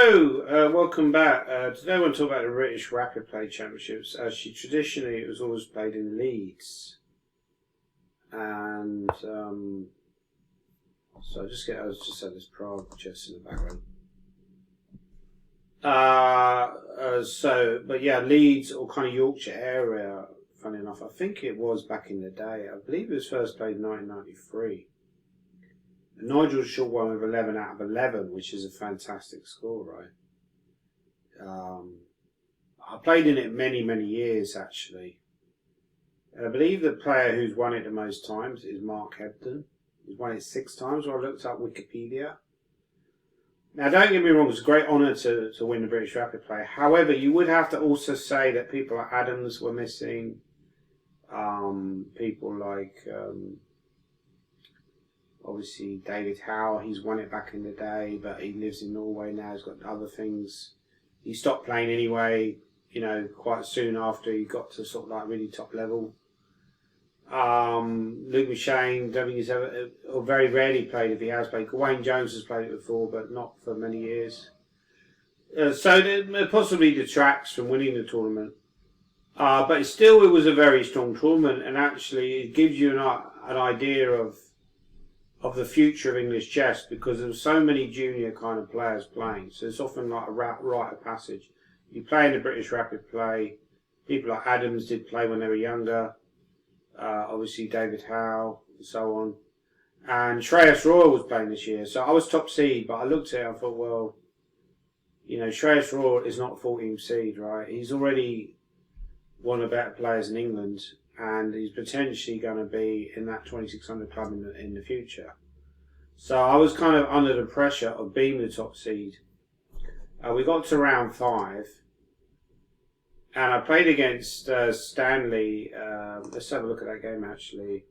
Hello, welcome back. Today I want to talk about the British Rapid Play Championships. Actually, traditionally it was always played in Leeds, and so I just had this Prague just in the background. But yeah, Leeds or kind of Yorkshire area. Funny enough, I think it was back in the day. I believe it was first played in 1993. Nigel Short won with 11 out of 11, which is a fantastic score, right? I played in it many years, actually. I believe the player who's won it the most times is Mark Hebden. He's won it 6 times, I looked up Wikipedia. Now, don't get me wrong, it's a great honour to win the British Rapid Play. However, you would have to also say that people like Adams were missing. People like... obviously, David Howe, he's won it back in the day, but he lives in Norway now. He's got other things. He stopped playing anyway, quite soon after he got to sort of like really top level. Luke McShane, don't think he's ever, or very rarely played if he has played. Wayne Jones has played it before, but not for many years. So it possibly detracts from winning the tournament. But it was a very strong tournament, and actually it gives you an idea of the future of English chess, because there were so many junior kind of players playing. So it's often like a rite of passage. You play in the British Rapid Play. People like Adams did play when they were younger. Obviously David Howe and so on. And Shreyas Royal was playing this year. So I was top seed, but I looked at it and I thought, well, Shreyas Royal is not 14th seed, right? He's already one of the better players in England, and he's potentially going to be in that 2600 club in the future. So I was kind of under the pressure of being the top seed. We got to round 5, and I played against Stanley. Let's have a look at that game, actually.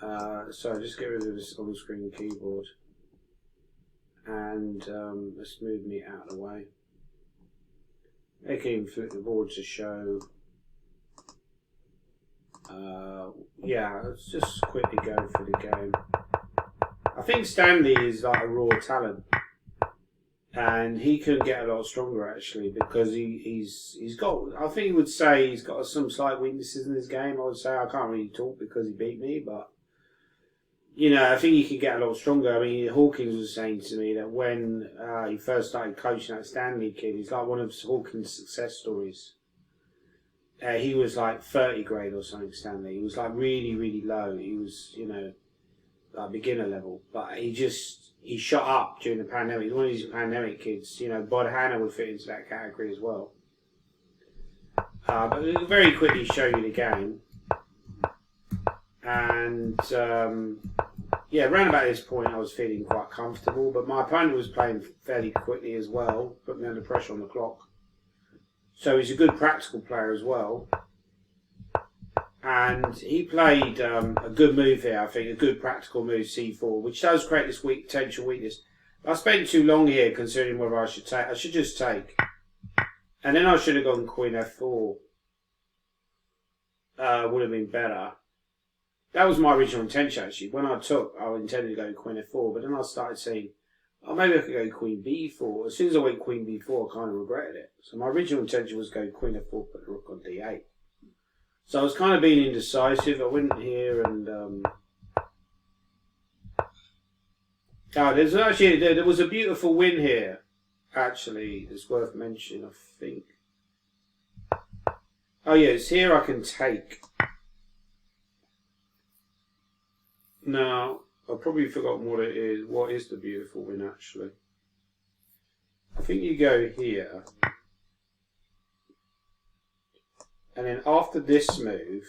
So just get rid of this on-screen keyboard, and let's move me out of the way. They can even flip the board to show. Let's just quickly go through the game. I think Stanley is like a raw talent, and he can get a lot stronger actually, because he's got. I think he would say he's got some slight weaknesses in his game. I would say I can't really talk because he beat me, but I think he can get a lot stronger. I mean, Hawkins was saying to me that when he first started coaching that Stanley kid, he's like one of Hawkins' success stories. He was like 30 grade or something, Stanley. He was like really low. He was, like beginner level. But he shot up during the pandemic. He's one of these pandemic kids. Bod Hanna would fit into that category as well. But we'll very quickly show you the game. And, around about this point I was feeling quite comfortable. But my opponent was playing fairly quickly as well. Put me under pressure on the clock. So he's a good practical player as well. And he played a good move here, I think, a good practical move, c4, which does create this potential weakness. I spent too long here considering whether I should take. I should just take. And then I should have gone Queen f4. Would have been better. That was my original intention, actually. When I took, I intended to go Queen f4, but then I started saying, oh, maybe I could go Queen b4. As soon as I went Queen b4, I kind of regretted it. So my original intention was to go Queen f4, put the rook on d8. So I was kind of being indecisive. I went here and... there was a beautiful win here, actually. It's worth mentioning, I think. Oh yeah, it's here I can take. Now... I've probably forgotten what it is. What is the beautiful win, actually? I think you go here. And then after this move,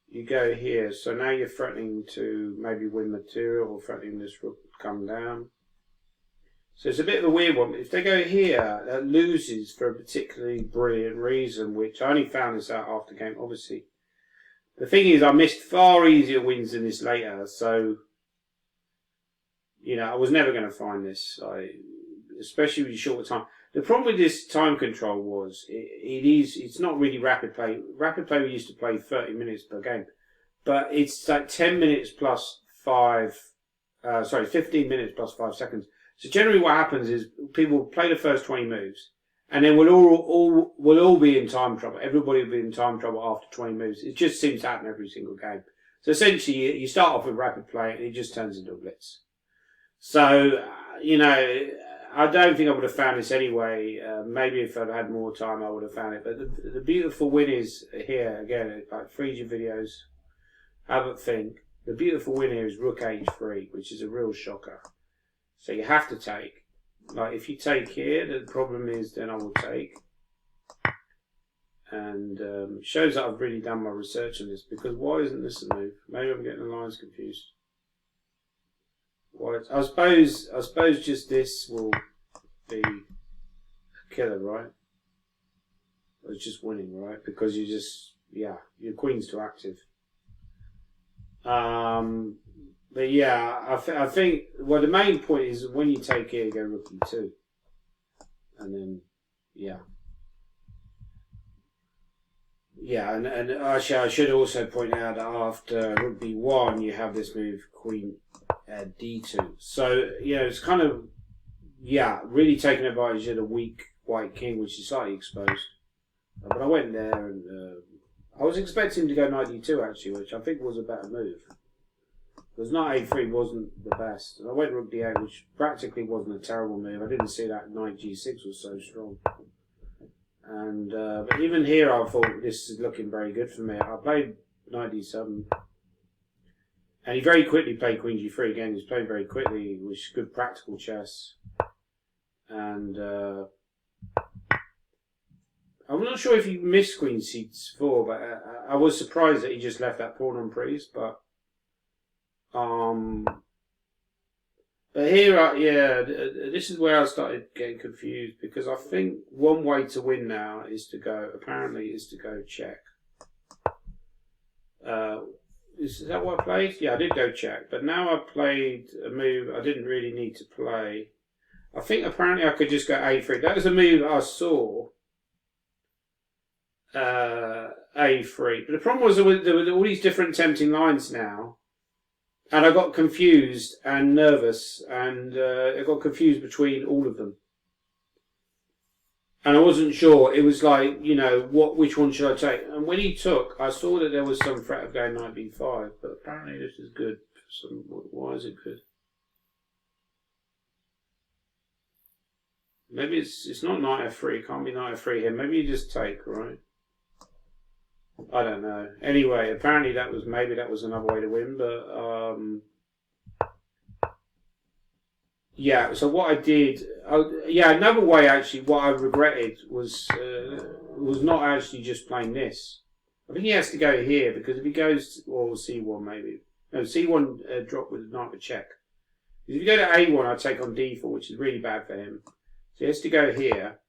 you go here. So now you're threatening to maybe win material, or threatening this rook to come down. So it's a bit of a weird one. If they go here, that loses for a particularly brilliant reason, which I only found this out after the game, obviously. The thing is, I missed far easier wins than this later, so, I was never going to find this, especially with a shorter time. The problem with this time control was, it's not really rapid play. Rapid play, we used to play 30 minutes per game, but it's like 10 minutes plus 5, 15 minutes plus 5 seconds. So generally what happens is people play the first 20 moves, and then we'll all be in time trouble. Everybody will be in time trouble after 20 moves. It just seems to happen every single game. So essentially you start off with rapid play and it just turns into a blitz. So, you know, I don't think I would have found this anyway. Maybe if I'd had more time I would have found it. But the beautiful win is here, again, it like freeze your videos, have a think. The beautiful win here is rook h3, which is a real shocker. So you have to take. Like if you take here, the problem is then I will take. And shows that I've really done my research on this, because why isn't this a move? Maybe I'm getting the lines confused. Why? I suppose just this will be a killer, right? It's just winning, right? Because you just, yeah, your queen's too active. But yeah, I think, well, the main point is when you take here, go rook e2. And then, yeah. Yeah, and actually I should also point out that after rook b1, you have this move, queen d2. So, yeah, it's kind of, yeah, really taking advantage of the weak white king, which is slightly exposed. But I went there and I was expecting to go knight d2 actually, which I think was a better move. Because knight a3 wasn't the best. And I went rook d8, which practically wasn't a terrible move. I didn't see that knight g6 was so strong. And but even here I thought this is looking very good for me. I played knight d7. And he very quickly played queen g3 again. He's playing very quickly, which is good practical chess. And I'm not sure if he missed queen c4, but I was surprised that he just left that pawn on priest. But here, yeah, this is where I started getting confused, because I think one way to win now is to go, apparently, is to go check. Is that what I played? Yeah, I did go check, but now I played a move I didn't really need to play. I think apparently I could just go a3. That was a move I saw. A3. But the problem was there were all these different tempting lines now. And I got confused and nervous, and I got confused between all of them. And I wasn't sure. It was like, you know, which one should I take? And when he took, I saw that there was some threat of going knight b5, but apparently this is good. Why is it good? Maybe it's not knight f3. It can't be knight f3 here. Maybe you just take, right? I don't know. Anyway, apparently maybe that was another way to win, but yeah. So what I did, yeah, another way actually. What I regretted was not actually just playing this. I think he has to go here, because if he goes or c1 maybe, no, c1 drop with knight with check. If you go to a1, I take on d4, which is really bad for him. So he has to go here.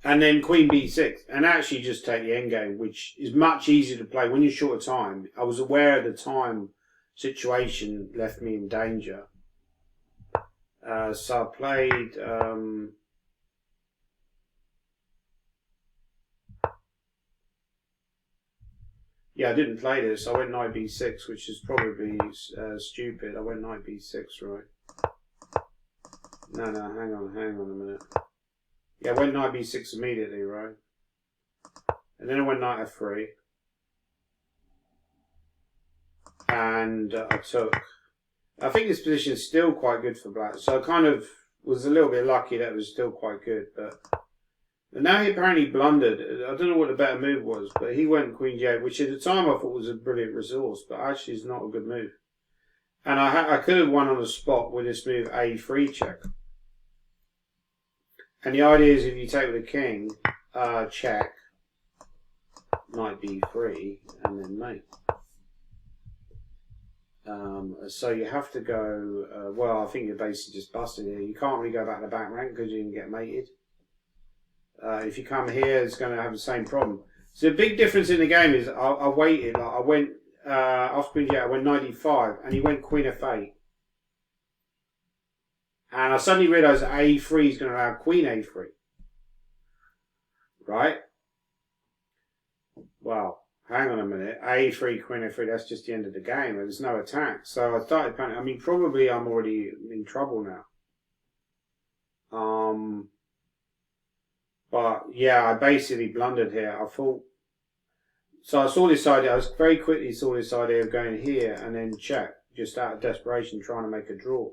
And then queen b6, and actually just take the endgame, which is much easier to play when you're short of time. I was aware the time situation left me in danger. So I played... yeah, I didn't play this. I went knight b6, which is probably stupid. I went knight b6, right? No, hang on a minute. Yeah, I went knight b6 immediately, right? And then I went knight f3. And I took. I think this position is still quite good for black. So I kind of was a little bit lucky that it was still quite good. But and now he apparently blundered. I don't know what the better move was, but he went queen g8, which at the time I thought was a brilliant resource, but actually is not a good move. And I could have won on the spot with this move a3 check. And the idea is if you take with the king, check, knight b3, and then mate. So you have to go, well, I think you're basically just busted here. You can't really go back to the back rank because you can get mated. If you come here, it's going to have the same problem. So the big difference in the game is I waited. Like I went, after queen g8, I went knight e5, and he went queen f8. And I suddenly realised that a3 is going to allow queen a3. Right? Well, hang on a minute, A3, Queen A3, that's just the end of the game. There's no attack. So I started panicking. I mean, probably I'm already in trouble now. But yeah, I basically blundered here. I thought, so I saw this idea, I was very quickly saw this idea of going here and then check, just out of desperation, trying to make a draw.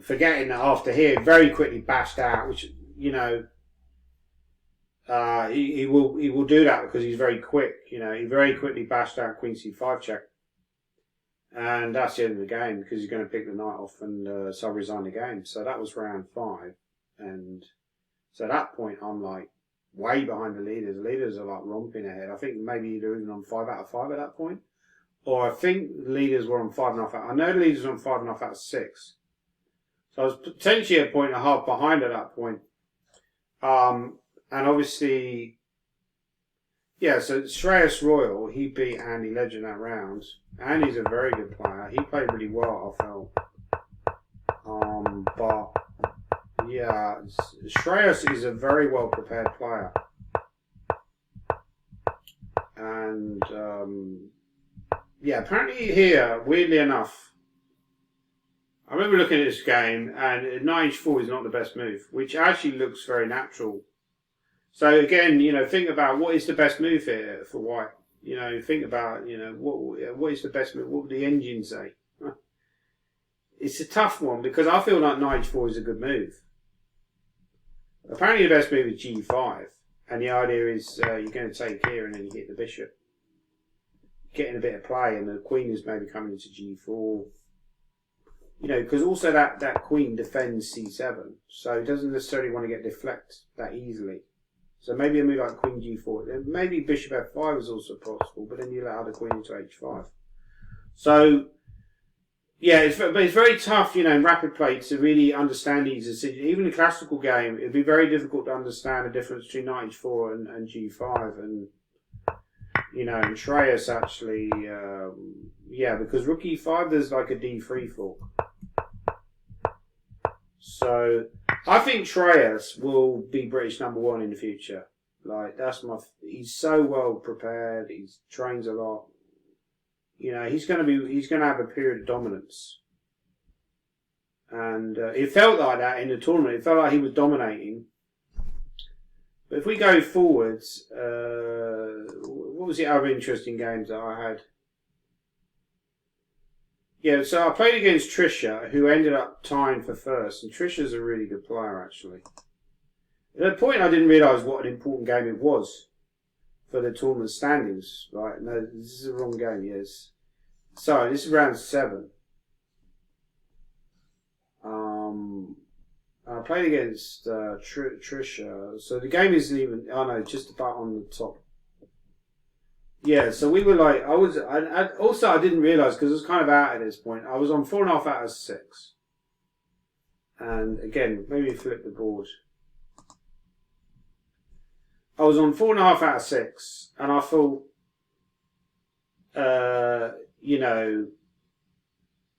Forgetting that after here, very quickly bashed out, which, you know, he will do that because he's very quick. You know, he very quickly bashed out Queen C5 check, and that's the end of the game because he's going to pick the knight off, and so I resigned the game. So that was round 5, and so at that point I'm like way behind the leaders. The leaders are like romping ahead. I think maybe they're even on 5 out of 5 at that point, or I think the leaders were on 5.5 out. I know the leaders were on 5.5 out of 6. So I was potentially a point and a half behind at that point. And obviously, yeah, so Shreyas Royal, he beat Andy Legend that round. Andy's a very good player. He played really well, I felt. But, yeah, Shreyas is a very well prepared player. And, yeah, apparently here, weirdly enough, I remember looking at this game, and knight h4 is not the best move, which actually looks very natural. So again, you know, think about what is the best move here for white. You know, think about, you know, what is the best move? What would the engine say? It's a tough one because I feel like knight h4 is a good move. Apparently, the best move is g5, and the idea is you're going to take here and then you hit the bishop, getting a bit of play, and the queen is maybe coming into g4. You know, because also that queen defends c7, so it doesn't necessarily want to get deflected that easily. So maybe a move like queen g4, maybe bishop f5 is also possible, but then you allow the queen into h5. So, yeah, it's very tough, you know, in rapid play to really understand these decisions. Even in a classical game, it'd be very difficult to understand the difference between knight h4 and g5, and you know, and Shreyas actually, yeah, because rook e5 there's like a d3 fork. So I think Shreyas will be British #1 in the future. Like he's so well prepared. He trains a lot. You know, he's going to have a period of dominance. And it felt like that in the tournament. It felt like he was dominating. But if we go forwards, what was the other interesting games that I had? Yeah, so I played against Trisha, who ended up tying for first, and Trisha's a really good player, actually. At that point, I didn't realise what an important game it was for the tournament standings. Right? No, this is the wrong game, yes. Sorry, this is round 7. I played against Trisha, so the game isn't even, oh no, just about on the top. Yeah, so we were like, I didn't realise, because I was kind of out at this point, I was on 4.5 out of 6. And again, maybe flip the board. I was on 4.5 out of 6, and I thought, you know,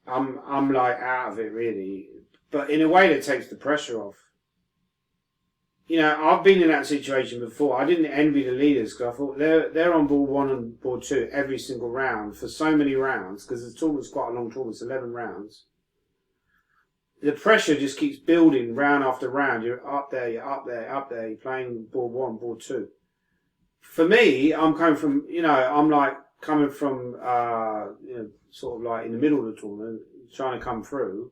I'm like out of it really, but in a way that takes the pressure off. You know, I've been in that situation before. I didn't envy the leaders because I thought they're on board 1 and board 2 every single round for so many rounds, because the tournament's quite a long tournament, it's 11 rounds. The pressure just keeps building round after round. You're up there, you're up there, up there. You're playing board 1, board 2. For me, I'm coming from, you know, I'm like coming from, you know, sort of like in the middle of the tournament, trying to come through.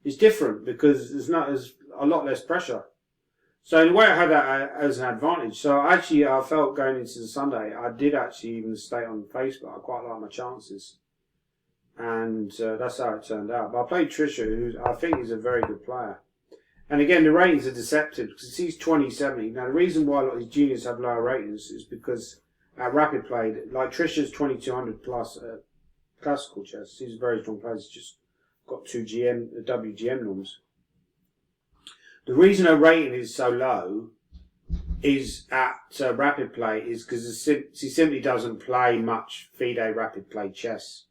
It's different because there's a lot less pressure. So in a way, I had that as an advantage. So actually, I felt going into the Sunday, I did actually even state on Facebook, I quite like my chances. And that's how it turned out. But I played Trisha, who I think is a very good player. And again, the ratings are deceptive because he's 2070. Now, the reason why a lot of these juniors have lower ratings is because at rapid play, like Trisha's 2200 plus classical chess, he's a very strong player. He's just got 2 WGM norms. The reason her rating is so low is at rapid play is because she simply doesn't play much FIDE rapid play chess.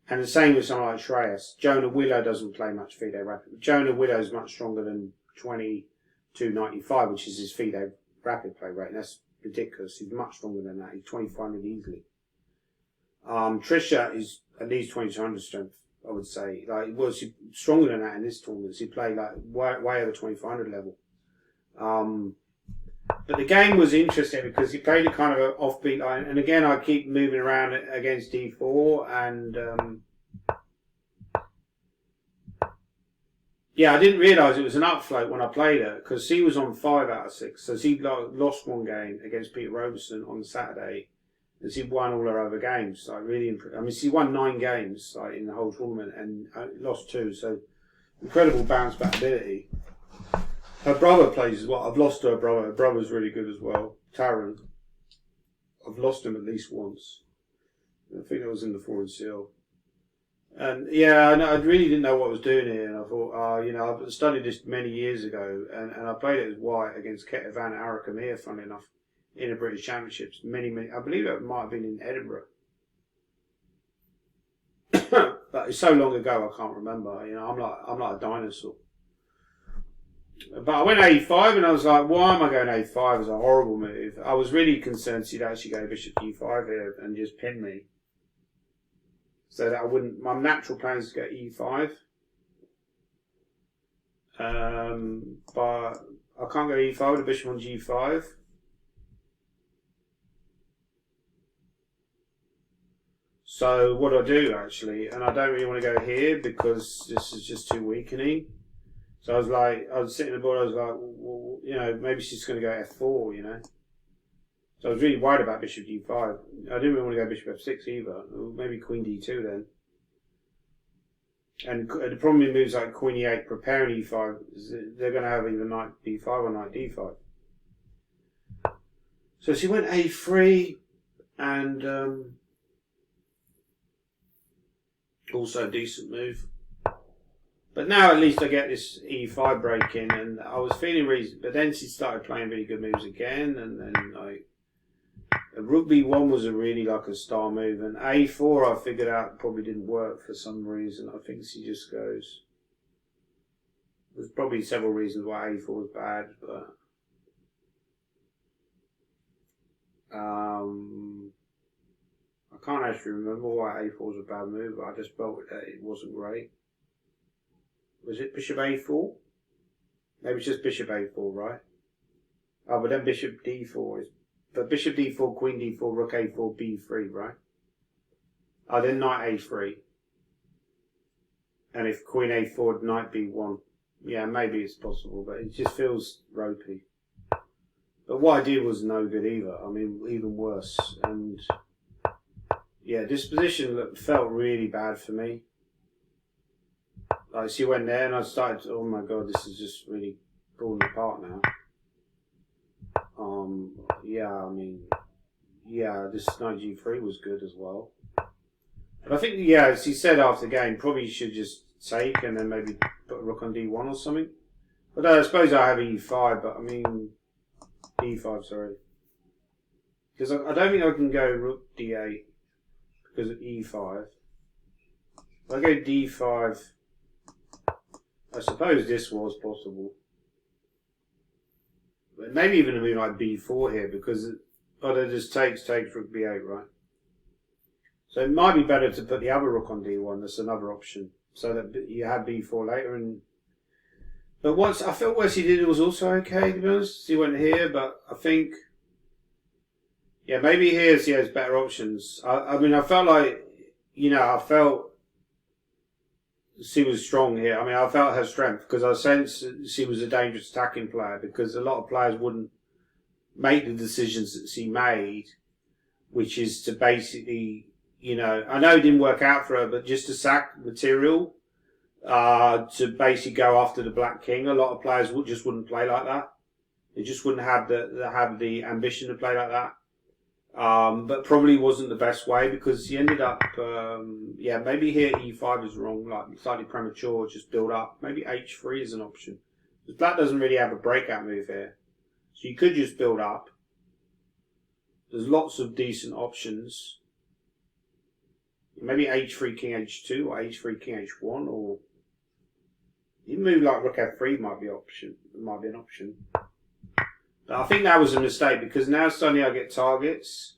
And the same with someone like Shreyas. Jonah Willow doesn't play much FIDE rapid. Jonah Willow is much stronger than 2295, which is his FIDE rapid play rating. That's ridiculous. He's much stronger than that. He's 2500 easily. Trisha is at least 2200 strength, I would say. Like, was stronger than that in this tournament. He played like way over 2500 level. But the game was interesting because he played a kind of an offbeat line. And again, I keep moving around against d4 and yeah, I didn't realise it was an upfloat when I played her because she was on 5 out of 6. So she lost one game against Peter Robertson on Saturday, and she won all her other games. Like really, I mean, she won 9 games like in the whole tournament and lost 2. So incredible bounce back ability. Her brother plays as well. I've lost to her brother. Her brother's really good as well, Taron. I've lost him at least once. I think that was in the Foreign Seal. And yeah, I really didn't know what I was doing here, and I thought, you know, I've studied this many years ago, and I played it as white against Keta van Arekamir, funnily enough, in the British Championships. Many, I believe that might have been in Edinburgh, but it's so long ago I can't remember. You know, I'm like a dinosaur. But I went a5, and I was like, why am I going a5? It's a horrible move. I was really concerned she'd actually go bishop d5 here and just pin me. So that I wouldn't, my natural plan is to go e5. But I can't go e5 with a bishop on g5. So what do I do actually? And I don't really want to go here because this is just too weakening. So I was sitting on the board, I was like, well, you know, maybe she's going to go f4, you know. So I was really worried about bishop d5. I didn't really want to go bishop f6 either. Maybe queen d2 then. And the problem with moves like queen e8 preparing e5 is they're going to have either knight b5 or knight d5. So she went a3 and also a decent move. But now at least I get this e5 break in, and I was feeling reason. But then she started playing really good moves again, and then like rook b1 was a really like a star move, and a4 I figured out probably didn't work for some reason. I think she just goes. There's probably several reasons why a4 was bad, but I can't actually remember why a4 was a bad move. But I just felt that it wasn't great. Was it bishop a4? Maybe it's just bishop a4, right? Oh, but then bishop d4 is. But bishop d4, queen d4, rook a4, b3, right? Oh, then knight a3. And if queen a4, knight b1. Yeah, maybe it's possible, but it just feels ropey. But what I did was no good either. I mean, even worse. And yeah, this position felt really bad for me. Like, she went there and I started, oh my god, this is just really falling apart now. Yeah, I mean, yeah, this knight g3 was good as well. But I think, yeah, as he said after the game, probably you should just take and then maybe put a rook on d1 or something. But I suppose I have e5, but I mean, d5, sorry. Because I don't think I can go rook d8 because of e5. If I go d5, I suppose this was possible. But maybe even a move like b4 here because it just takes rook b8, right? So it might be better to put the other rook on d1. That's another option, so that you have b4 later. And but once I felt what she did was also okay. To be honest, she went here, but I think yeah, maybe here she has better options. I mean, I felt like I felt she was strong here. I mean, I felt her strength because I sensed she was a dangerous attacking player because a lot of players wouldn't make the decisions that she made, which is to basically, I know it didn't work out for her, but just to sack material, to basically go after the black king. A lot of players just wouldn't play like that. They just wouldn't have the ambition to play like that. But probably wasn't the best way because he ended up, maybe here e5 is wrong, like slightly premature, just build up. Maybe h3 is an option. Because black doesn't really have a breakout move here. So you could just build up. There's lots of decent options. Maybe h3, king h2, or h3, king h1, or even move like rook f3 might be an option. But I think that was a mistake because now suddenly I get targets.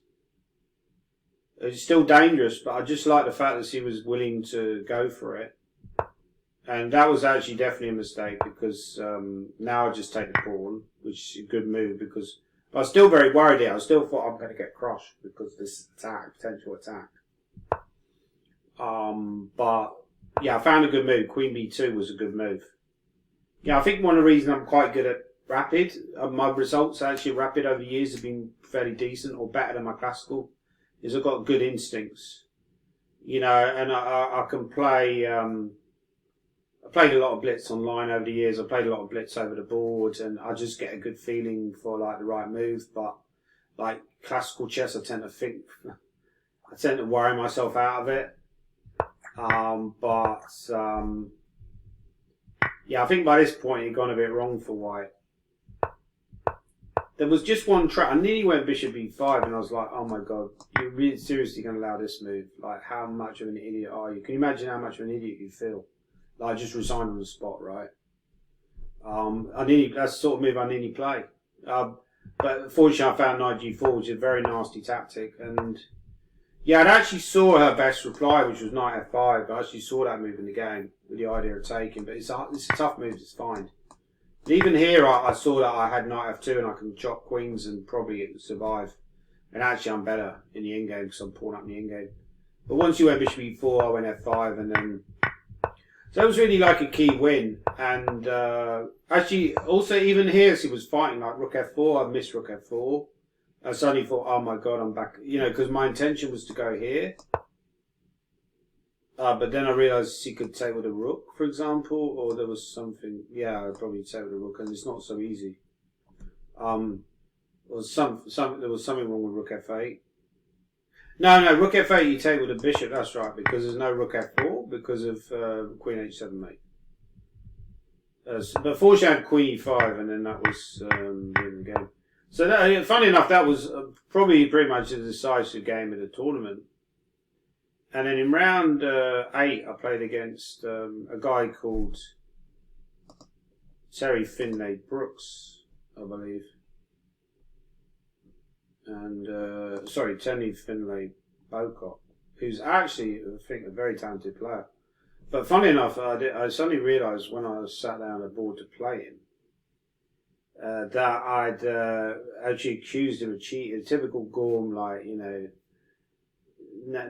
It's still dangerous, but I just like the fact that he was willing to go for it. And that was actually definitely a mistake because now I just take the pawn, which is a good move because I was still very worried here. I still thought I'm going to get crushed because of this attack, potential attack. But yeah, I found a good move. Queen b2 was a good move. Yeah, I think one of the reasons I'm quite good at rapid, my results actually rapid over the years have been fairly decent or better than my classical, is I've got good instincts. You know, and I can play. I played a lot of blitz online over the years. I played a lot of blitz over the board, and I just get a good feeling for like the right move. But like classical chess, I tend to worry myself out of it. Yeah, I think by this point it gone a bit wrong for white. There was just one trap. I nearly went bishop e5, and I was like, oh my god, you're really seriously going to allow this move? Like, how much of an idiot are you? Can you imagine how much of an idiot you feel? Like, just resign on the spot, right? That's the sort of move I nearly play. But fortunately, I found knight g4, which is a very nasty tactic. And yeah, I actually saw her best reply, which was knight f5. I actually saw that move in the game with the idea of taking. But it's a tough move to find. And even here, I saw that I had knight f2 and I can chop queens and probably it would survive. And actually, I'm better in the endgame because I'm pulling up in the endgame. But once you went bishop e4, I went f5 and then. So it was really like a key win. And actually, also even here, as he was fighting like rook f4, I missed rook f4. I suddenly thought, oh my god, I'm back. You know, because my intention was to go here. But then I realised he could take with a rook, for example, or there was something. Yeah, I'd probably take with a rook, and it's not so easy. There was something wrong with rook f8. No, rook f8 you take with a bishop, that's right, because there's no rook f4 because of queen h7 mate. But fortunately I had queen e5 and then that was the end of the game. So that, funny enough, that was probably pretty much a decisive game of the tournament. And then in round 8 I played against a guy called Terry Finlay Brooks, I believe. And Tony Finlay Bocott, who's actually, I think, a very talented player. But funny enough, I suddenly realised when I sat down at the board to play him that I'd actually accused him of cheating. Typical Gorm, like, you know,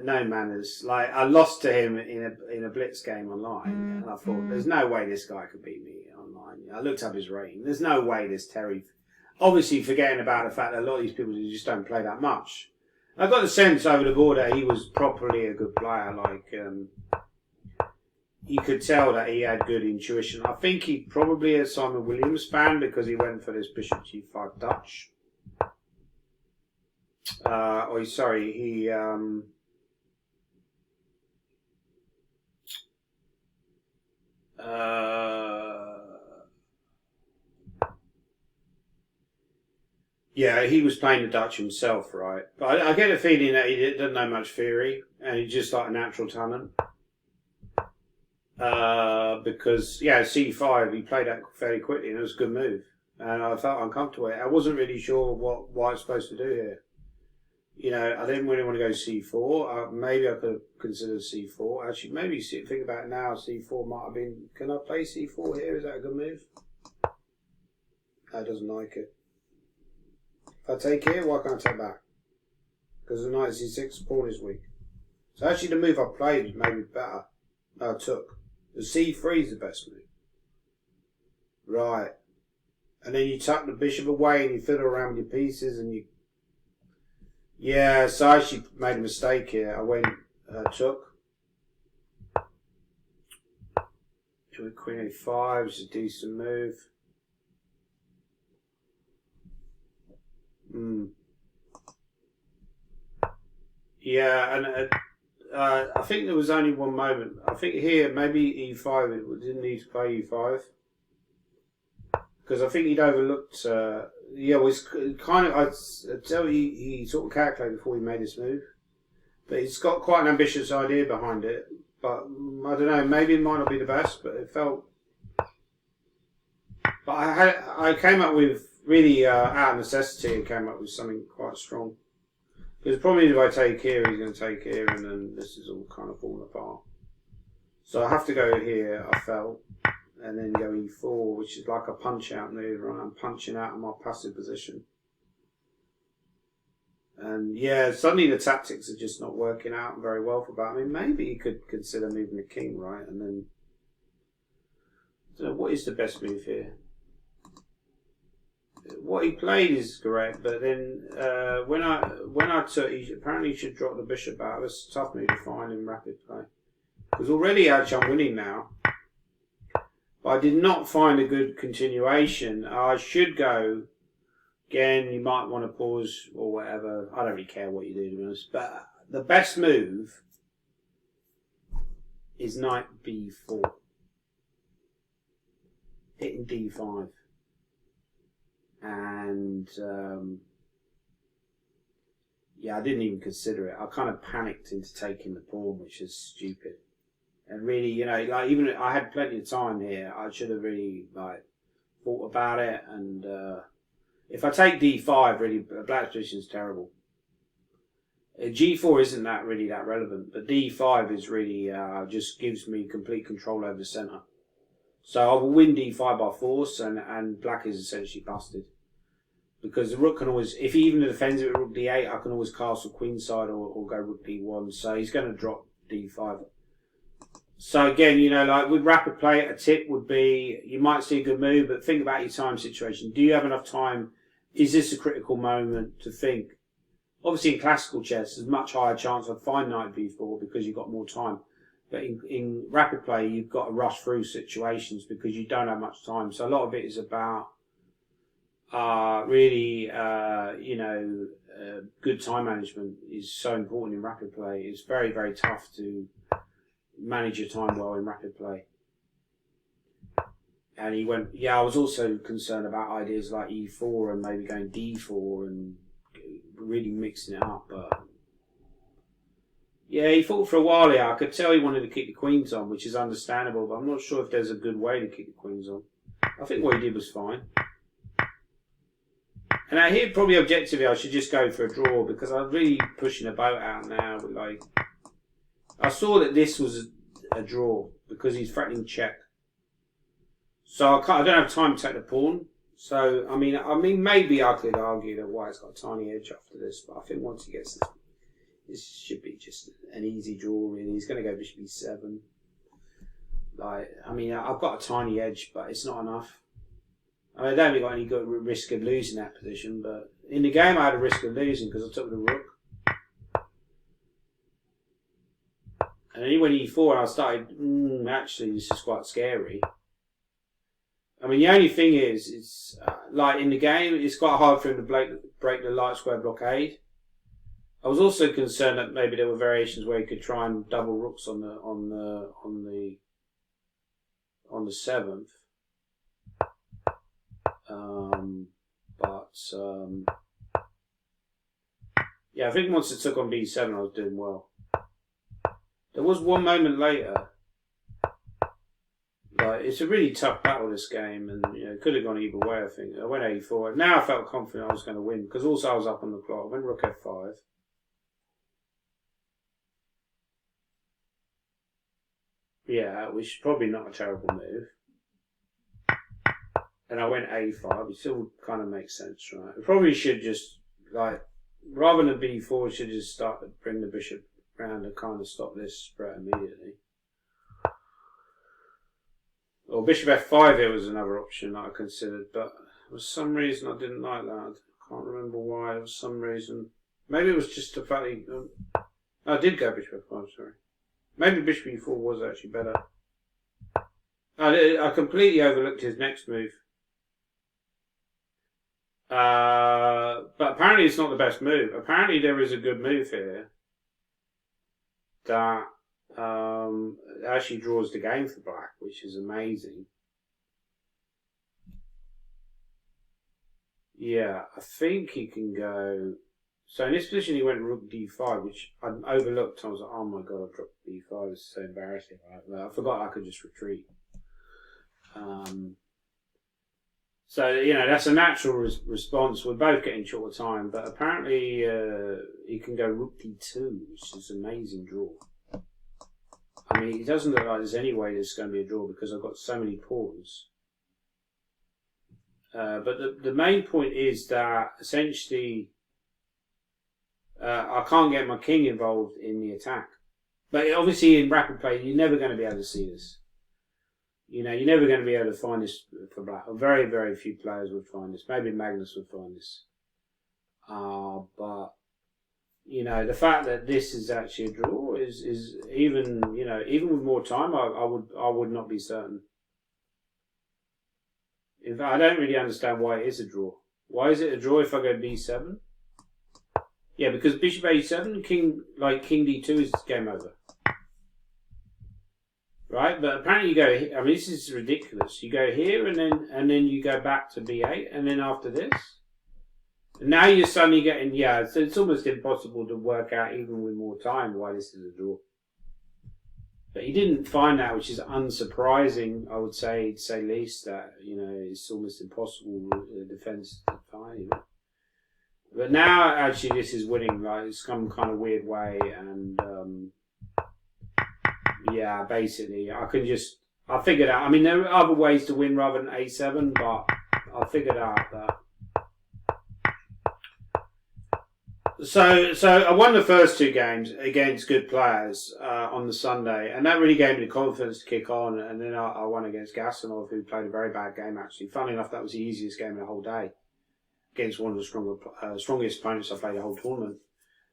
no manners. Like, I lost to him in a blitz game online, and I thought, there's no way this guy could beat me online. I looked up his rating. There's no way this Terry. Obviously, forgetting about the fact that a lot of these people just don't play that much. I got the sense over the board that he was properly a good player. Like, you could tell that he had good intuition. I think he probably a Simon Williams fan because he went for this bishop g5 Dutch. Yeah, he was playing the Dutch himself, right? But I get a feeling that he doesn't know much theory, and he's just like a natural talent. Because, yeah, c5, he played that fairly quickly, and it was a good move. And I felt uncomfortable. I wasn't really sure what I was supposed to do here. You know, I didn't really want to go c4. Maybe I could have considered c4. Actually, maybe think about it now, c4 might have been... Can I play c4 here? Is that a good move? I doesn't like it. If I take here, why can't I take back? Because the knight c6 pawn is weak. So actually the move I played was maybe better. No, I took. The c3 is the best move. Right. And then you tuck the bishop away and you fiddle around with your pieces and you... Yeah, so I actually made a mistake here. I went, took. With queen a5, which is a decent move. Yeah, and I think there was only one moment. I think here, maybe e5, it didn't need to play e5. Because I think he'd overlooked, yeah, it was kind of, I'd tell you, he sort of calculated before he made this move. But he's got quite an ambitious idea behind it. But, I don't know, maybe it might not be the best, but it felt... But I came up with really out of necessity, he came up with something quite strong. Because probably if I take here, he's going to take here, and then this is all kind of falling apart. So I have to go here, I felt, and then go e4, which is like a punch-out move, right? I'm punching out of my passive position. And yeah, suddenly the tactics are just not working out very well for Black. I mean, maybe he could consider moving the king, right? And then, I don't know, what is the best move here? What he played is correct, but then when I took, apparently he should drop the bishop out. It was a tough move to find in rapid play. Because already actually I'm winning now. But I did not find a good continuation. I should go, again, you might want to pause or whatever. I don't really care what you do, to be honest. But the best move is knight b4. Hitting d5. And yeah, I didn't even consider it. I kind of panicked into taking the pawn, which is stupid. And really, you know, like even I had plenty of time here. I should have really like thought about it. And if I take d5, really, Black's position is terrible. G4 isn't that really that relevant, but d5 is really just gives me complete control over the centre. So I will win d5 by force, and Black is essentially busted. Because the rook can always, if he even defends it with rook d8, I can always castle queenside or go rook d1. So he's going to drop d5. So again, you know, like with rapid play, a tip would be, you might see a good move, but think about your time situation. Do you have enough time? Is this a critical moment to think? Obviously in classical chess, there's a much higher chance I'd find knight b4 because you've got more time. But in rapid play, you've got to rush through situations because you don't have much time. So a lot of it is about really, you know, good time management is so important in rapid play. It's very, very tough to manage your time well in rapid play. And he went, yeah, I was also concerned about ideas like e4 and maybe going d4 and really mixing it up, but yeah, he fought for a while here. I could tell he wanted to keep the queens on, which is understandable, but I'm not sure if there's a good way to keep the queens on. I think what he did was fine. And I hear probably objectively I should just go for a draw because I'm really pushing a boat out now. But like, I saw that this was a draw because he's threatening check. So I don't have time to take the pawn. So I mean, maybe I could argue that White's got a tiny edge after this, but I think once he gets this should be just an easy draw. Really, he's going to go bishop e7. Like, I mean, I've got a tiny edge, but it's not enough. I don't think I got any good risk of losing that position, but in the game I had a risk of losing because I took the rook. And then he went e4 and I started, actually this is quite scary. I mean, the only thing is, it's like in the game, it's quite hard for him to break the light square blockade. I was also concerned that maybe there were variations where he could try and double rooks on the 7th. Yeah, I think once it took on b7, I was doing well. There was one moment later. Like, it's a really tough battle, this game, and you know, it could have gone either way. I think I went a4. Now I felt confident I was going to win because also I was up on the clock. I went rook f5. Yeah, which is probably not a terrible move. And I went a5. It still kind of makes sense, right? I probably should just, like, rather than b4, should just start to bring the bishop round and kind of stop this spread immediately. Or bishop f5 here was another option that I considered, but for some reason I didn't like that. I can't remember why. There was some reason. Maybe it was just the fact that I did go bishop f5, sorry. Maybe bishop e4 was actually better. I completely overlooked his next move. But apparently it's not the best move. Apparently there is a good move here that actually draws the game for Black, which is amazing. Yeah, I think he can go. So in this position he went rook d5, which I overlooked. I was like, oh my god, I dropped d5. It's so embarrassing. Right? I forgot I could just retreat. So, that's a natural response. We're both getting short of time, but apparently he can go rook d2, which is an amazing draw. I mean, it doesn't look like there's any way there's going to be a draw because I've got so many pawns. But the main point is that essentially I can't get my king involved in the attack. But obviously in rapid play, you're never going to be able to see this. You're never going to be able to find this for black. Very, very few players would find this. Maybe Magnus would find this. But the fact that this is actually a draw is even even with more time, I would not be certain. In fact, I don't really understand why it is a draw. Why is it a draw if I go b7? Yeah, because bishop a7, king d2 is game over. Right, but apparently you go. I mean, this is ridiculous. You go here and then you go back to b8, and then after this, and now you're suddenly getting So it's almost impossible to work out even with more time why this is a draw. But he didn't find that, which is unsurprising. I would say, to say least, that it's almost impossible defense to find. But now actually this is winning. Like it's some kind of weird way, and. Yeah, basically, I figured out. I mean, there are other ways to win rather than a7, but I figured out that. So I won the first two games against good players on the Sunday, and that really gave me the confidence to kick on. And then I won against Gasanov, who played a very bad game. Actually, funnily enough, that was the easiest game of the whole day against one of the strongest opponents I played the whole tournament.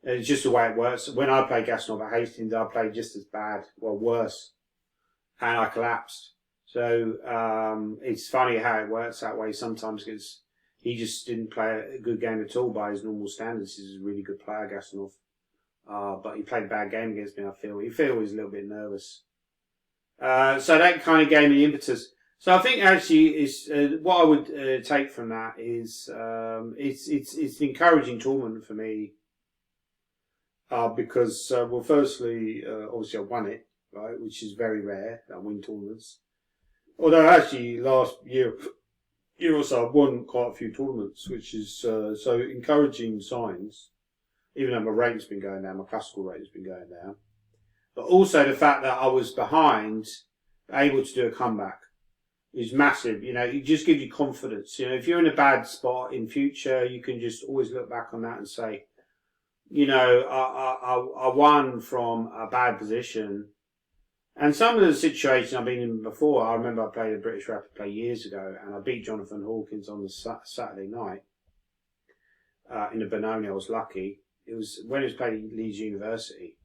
It's just the way it works. When I played Gasanov at Hastings, I played just as bad, well, worse, and I collapsed. So it's funny how it works that way sometimes because he just didn't play a good game at all by his normal standards. He's a really good player, Gasanov. But he played a bad game against me, I feel. He was a little bit nervous. So that kind of gave me impetus. So I think actually is what I would take from that is it's an encouraging tournament for me. Because, well, firstly, obviously I won it, right, which is very rare, I win tournaments. Although actually last year or so I've won quite a few tournaments, which is so encouraging signs, even though my rate's been going down, my classical rate has been going down. But also the fact that I was behind, able to do a comeback is massive. It just gives you confidence. If you're in a bad spot in future, you can just always look back on that and say, I won from a bad position. And some of the situations I've been in before, I remember I played a British rapid play years ago and I beat Jonathan Hawkins on the Saturday night in the Benoni. I was lucky. It was when it was played at Leeds University.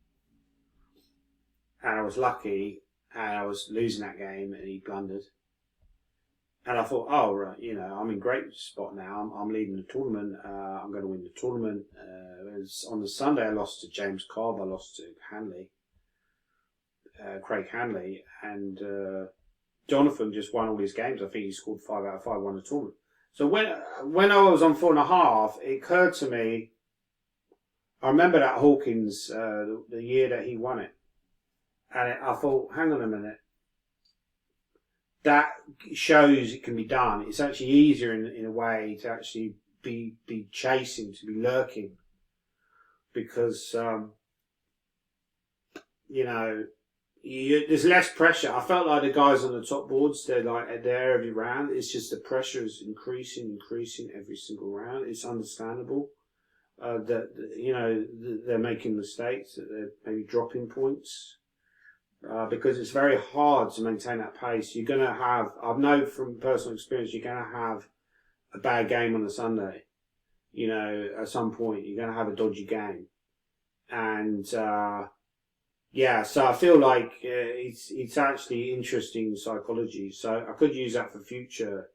And I was lucky and I was losing that game and he blundered. And I thought, oh, right, I'm in great spot now. I'm leading the tournament. I'm going to win the tournament. On the Sunday, I lost to James Cobb. I lost to Craig Hanley. And Jonathan just won all his games. I think he scored 5 out of 5, won the tournament. So when I was on 4.5, it occurred to me, I remember that Hawkins, the year that he won it. And I thought, hang on a minute. That shows it can be done. It's actually easier in a way to actually be chasing, to be lurking, because there's less pressure. I felt like the guys on the top boards, they're there every round. It's just the pressure is increasing every single round. It's understandable that they're making mistakes, that they're maybe dropping points. Because it's very hard to maintain that pace. You're going to have, I know from personal experience, you're going to have a bad game on a Sunday. At some point, you're going to have a dodgy game. And, so I feel like it's actually interesting psychology. So I could use that for future,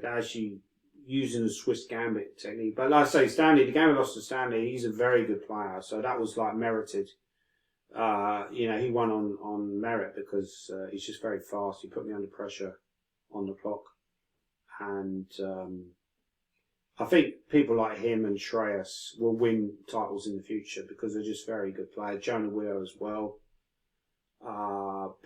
actually using the Swiss Gambit technique. But like I say, Stanley, the game I lost to Stanley, he's a very good player. So that was merited. He won on merit because he's just very fast. He put me under pressure on the clock. And I think people like him and Shreyas will win titles in the future because they're just very good players. Jonah Willow as well.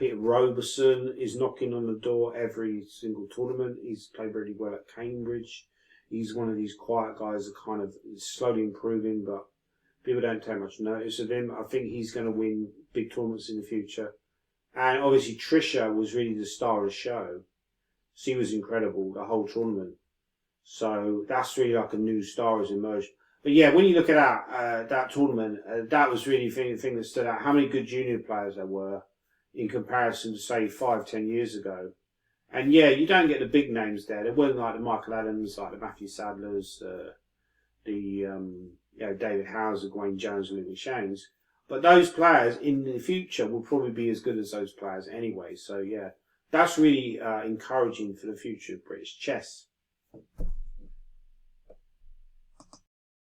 Peter Robertson is knocking on the door every single tournament. He's played really well at Cambridge. He's one of these quiet guys that kind of is slowly improving, but people don't take much notice of him. I think he's going to win big tournaments in the future. And obviously Trisha was really the star of the show. She was incredible, the whole tournament. So that's really like a new star has emerged. But yeah, when you look at that tournament, that was really the thing that stood out. How many good junior players there were in comparison to, say, 5-10 years ago. And yeah, you don't get the big names there. There weren't like the Michael Adams, like the Matthew Sadlers, David Howes, Gawain Jones, and Louis Shanes. But those players in the future will probably be as good as those players anyway. So yeah, that's really encouraging for the future of British chess.